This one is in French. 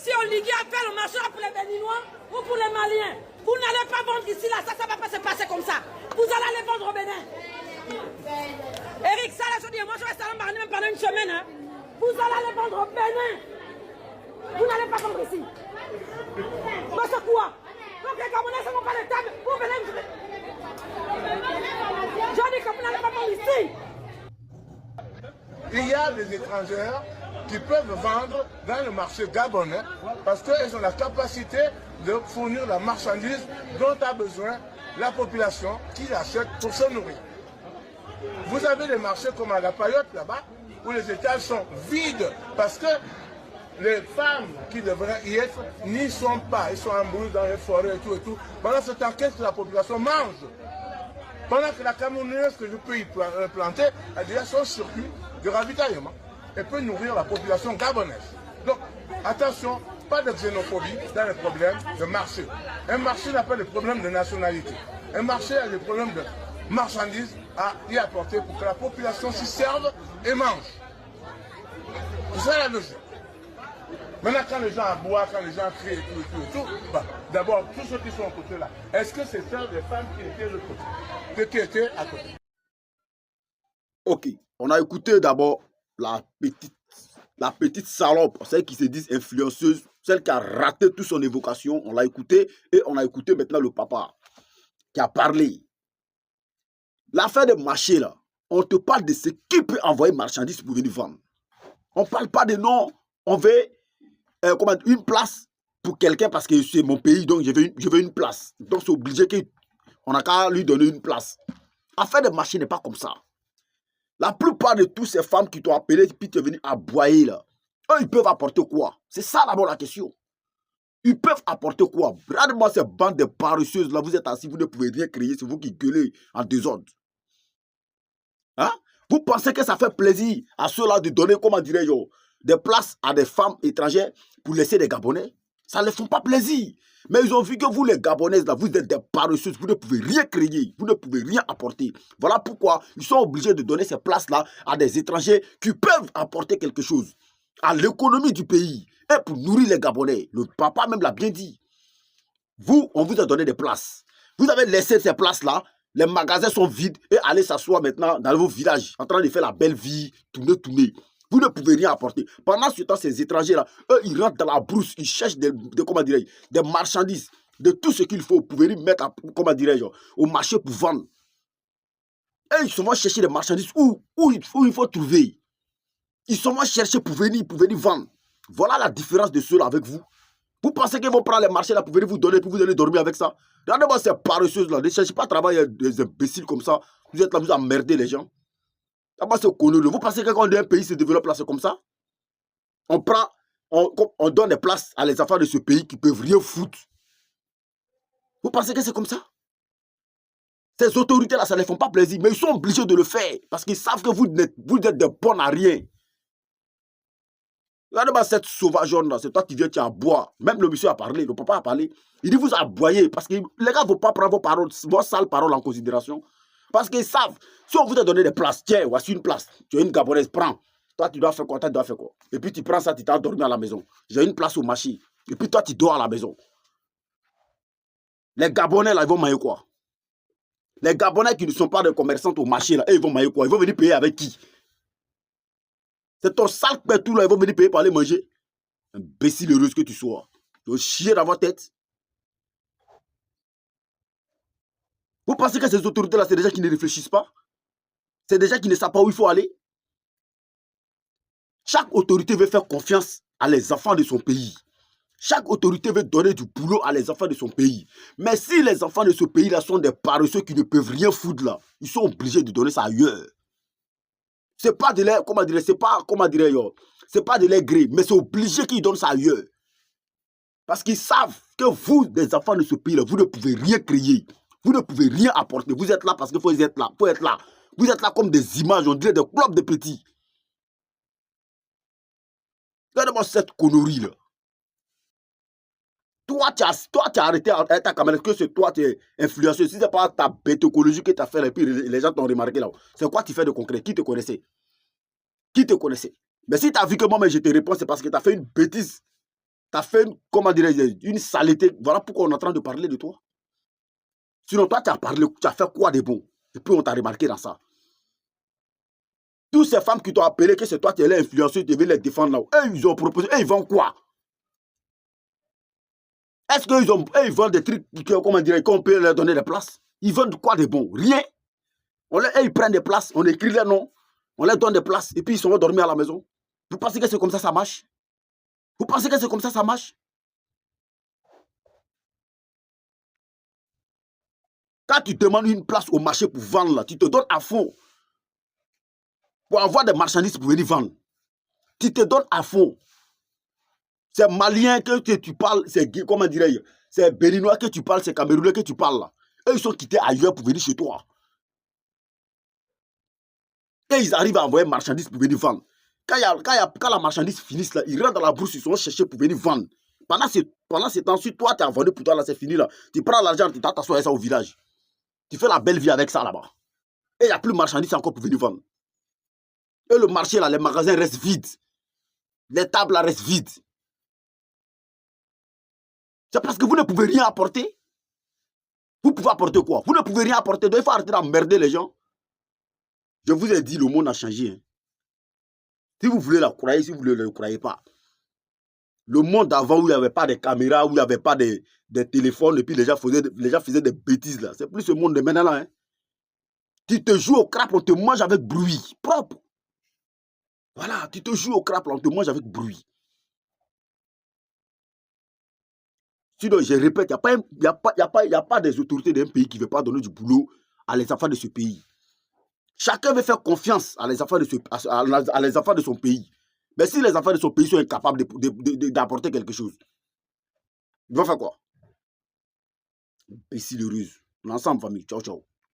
Si on ligue appelle, on marchera pour les Béninois ou pour les Maliens. Vous n'allez pas vendre ici, là, ça ne va pas se passer comme ça. Vous allez aller vendre au Bénin. Eric, ça, là, je dis, moi, je reste à l'Ambarni même pendant une semaine. Hein. Vous allez aller vendre au Bénin. Vous n'allez pas vendre ici. Mais c'est quoi? Donc les Gabonais ne sont pas les tables. Vous venez. Je dis que vous n'allez pas vendre ici. Il y a des étrangers qui peuvent vendre dans le marché gabonais parce qu'ils ont la capacité de fournir la marchandise dont a besoin la population qui l'achète pour se nourrir. Vous avez des marchés comme à la Payotte là-bas où les étages sont vides parce que les femmes qui devraient y être n'y sont pas. Ils sont embrouillés dans les forêts et tout. Pendant ce temps, qu'est-ce que la population mange? Pendant que la camionneuse que je peux y planter a déjà son circuit de ravitaillement et peut nourrir la population gabonaise. Donc, attention, pas de xénophobie dans les problèmes de marché. Un marché n'a pas de problème de nationalité. Un marché a des problèmes de marchandises à y apporter pour que la population s'y serve et mange. C'est ça la logique. Maintenant, quand les gens aboient, quand les gens crient et tout, bah, d'abord, tous ceux qui sont à côté là, est-ce que c'est ça des femmes qui étaient de l'autre côté, qui étaient à côté? Ok, on a écouté d'abord la petite salope, celle qui se dit influenceuse, celle qui a raté toute son évocation, on l'a écouté, et on a écouté maintenant le papa qui a parlé. L'affaire de marché là, on te parle de ce qui peut envoyer marchandises pour venir vendre. On ne parle pas de non, on veut une place pour quelqu'un parce que c'est mon pays, donc je veux une place. Donc c'est obligé qu'on a qu'à lui donner une place. L'affaire de marché n'est pas comme ça. La plupart de toutes ces femmes qui t'ont appelé puis tu es venu aboyer là, eux ils peuvent apporter quoi? C'est ça d'abord la question. Ils peuvent apporter quoi? Regardez-moi ces bandes de paresseuses là, vous êtes assis, vous ne pouvez rien créer, c'est vous qui gueulez en désordre. Hein? Vous pensez que ça fait plaisir à ceux-là de donner, comment dirais-je, des places à des femmes étrangères pour laisser des Gabonais? Ça ne les fait pas plaisir. Mais ils ont vu que vous, les Gabonaises, là, vous êtes des paresseuses, vous ne pouvez rien créer, vous ne pouvez rien apporter. Voilà pourquoi ils sont obligés de donner ces places-là à des étrangers qui peuvent apporter quelque chose à l'économie du pays et pour nourrir les Gabonais. Le papa même l'a bien dit. Vous, on vous a donné des places. Vous avez laissé ces places-là, les magasins sont vides et allez s'asseoir maintenant dans vos villages en train de faire la belle vie, tourner. Vous ne pouvez rien apporter. Pendant ce temps, ces étrangers-là, eux, ils rentrent dans la brousse, ils cherchent des marchandises, de tout ce qu'il faut. Vous pouvez les mettre, au marché pour vendre. Et ils sont vont chercher des marchandises où il faut trouver. Ils sont vont chercher pour venir vendre. Voilà la différence de ceux-là avec vous. Vous pensez qu'ils vont prendre les marchés là pour venir vous donner, pour vous allez dormir avec ça? Regardez-moi ces paresseuses-là. Ne cherchez pas à travailler des imbéciles comme ça. Vous êtes là, vous emmerdez les gens. Vous pensez que quand un pays se développe là, c'est comme ça? On donne des places à les enfants de ce pays qui ne peuvent rien foutre. Vous pensez que c'est comme ça? Ces autorités-là, ça ne les font pas plaisir, mais ils sont obligés de le faire parce qu'ils savent que vous êtes de bons à rien. Regardez-moi cette sauvageonne-là, c'est toi qui viens, tu aboies. Même le monsieur a parlé, le papa a parlé. Il dit vous aboyez parce que les gars ne vont pas prendre vos sales paroles en considération. Parce qu'ils savent, si on vous a donné des places, tiens, voici une place, tu as une Gabonaise, prends. Toi, tu dois faire quoi? Et puis tu prends ça, tu t'as dormi à la maison. J'ai une place au marché. Et puis toi, tu dors à la maison. Les Gabonais, là, ils vont manger quoi? Les Gabonais qui ne sont pas des commerçants au marché, là, ils vont manger quoi? Ils vont venir payer avec qui? C'est ton sale pétou, là, ils vont venir payer pour aller manger. Imbécile heureuse que tu sois. Tu vas chier dans votre tête. Vous pensez que ces autorités-là, c'est des gens qui ne réfléchissent pas? C'est des gens qui ne savent pas où il faut aller? Chaque autorité veut faire confiance à les enfants de son pays. Chaque autorité veut donner du boulot à les enfants de son pays. Mais si les enfants de ce pays-là sont des paresseux qui ne peuvent rien foutre là, ils sont obligés de donner ça ailleurs. C'est pas de leur, c'est pas de leur gré, mais c'est obligé qu'ils donnent ça ailleurs. Parce qu'ils savent que vous, des enfants de ce pays-là, vous ne pouvez rien créer. Vous ne pouvez rien apporter. Vous êtes là parce qu'il faut être là. Vous êtes là comme des images, on dirait des clubs de petits. Regardez-moi cette connerie-là. Toi, tu as arrêté ta caméra, que c'est toi, tu es influenceur. Si ce n'est pas ta bête écologique que tu as fait, et puis les gens t'ont remarqué là. C'est quoi tu fais de concret? Qui te connaissait? Qui te connaissait? Mais si tu as vu que moi, je te réponds, c'est parce que tu as fait une bêtise. Tu as fait, comment dirais-je, une saleté. Voilà pourquoi on est en train de parler de toi. Sinon, toi, tu as fait quoi de bon? Et puis, on t'a remarqué dans ça. Toutes ces femmes qui t'ont appelé que c'est toi qui es l'influenceuse, tu devais les défendre là. Eux, ils ont proposé. Eux, ils vendent quoi? Est-ce qu'ils vendent des trucs, comment dire, qu'on peut leur donner des places? Ils vendent quoi de bon? Rien. Ils prennent des places, on écrit les noms, on leur donne des places, et puis ils sont dormir à la maison. Vous pensez que c'est comme ça marche? Vous pensez que c'est comme ça marche? Quand tu demandes une place au marché pour vendre, là, tu te donnes à fond. Pour avoir des marchandises pour venir vendre. Tu te donnes à fond. C'est malien que tu parles, c'est, comment dirais-je, c'est béninois que tu parles, c'est camerounais que tu parles là. Eux, ils sont quittés ailleurs pour venir chez toi. Et ils arrivent à envoyer marchandises pour venir vendre. Quand la marchandise finisse là, ils rentrent dans la bourse, ils sont cherchés pour venir vendre. Pendant ce temps, si toi, tu as vendu pour toi, là, c'est fini là. Tu prends l'argent, tu t'assois ça au village. Tu fais la belle vie avec ça là-bas. Et il n'y a plus de marchandises encore pour venir vendre. Et le marché là, les magasins restent vides. Les tables là restent vides. C'est parce que vous ne pouvez rien apporter. Vous pouvez apporter quoi? Vous ne pouvez rien apporter. Donc il faut arrêter d'emmerder les gens. Je vous ai dit, le monde a changé. Hein. Si vous voulez la croire, si vous ne le croyez pas. Le monde d'avant où il n'y avait pas de caméras, où il n'y avait pas de téléphones, et puis les gens faisaient des bêtises là. C'est plus ce monde de maintenant là. Hein. Tu te joues au crap, on te mange avec bruit. Propre. Voilà, tu te joues au crap, on te mange avec bruit. Sinon, je répète, il n'y a pas des autorités d'un pays qui ne veulent pas donner du boulot à les enfants de ce pays. Chacun veut faire confiance à les enfants de son pays. Mais si les enfants de son pays sont incapables d'apporter quelque chose, ils vont faire quoi? Ici, le ruse. On est ensemble, famille. Ciao, ciao.